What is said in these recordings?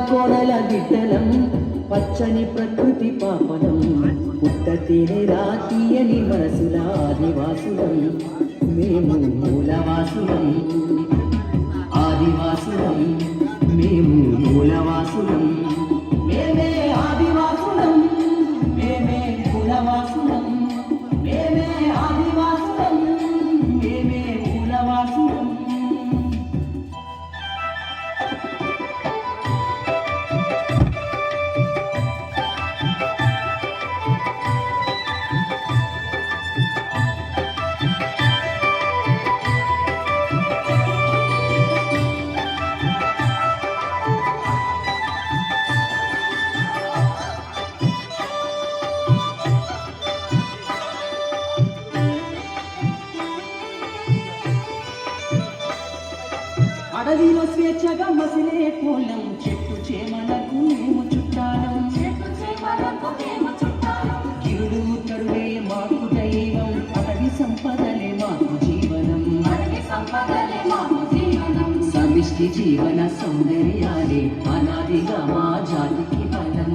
కోడల గిట్టలం పచ్చని ప్రకృతి పాపనం పుట్ట తీరా తీయని మనసుల ఆదివాసులం మేము మూలవాసులం ఆదివాసులం మేము మూలవాసులం మేమే ఆదివాసులం మేమే మూలవాసులం మేమే ఆదివాసులం మేమే మూలవాసులం అడవిలో స్వేచ్ఛగా మసిలే కోలం చెట్టు చేమలకు మేము చుట్టాలం కిరుడు తరువే మాకు దైవం అడవి సంపదలే మాకు జీవనం సమిష్టి జీవన సౌందర్యాలే అనాదిగా మా జాతికి బలం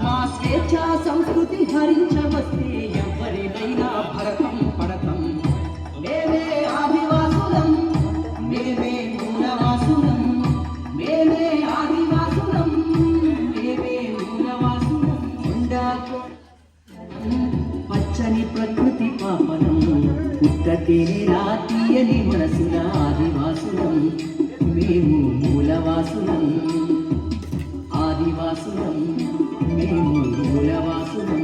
మా స్వేచ్ఛ సంస్కృతి హరించవస్తే ఎవరినైనా భరతం పడతం మేమే ఆదివాసులం మేమే మూలవాసులం మేమే ఆదివాసులం మేమే మూలవాసులం పచ్చని ప్రకృతి పాపనం పుట్టతేరా తీయని మనసుల ఆదివాసులం మేము మూలవాసులం ఆదివాసులం మేము మూలవాసులం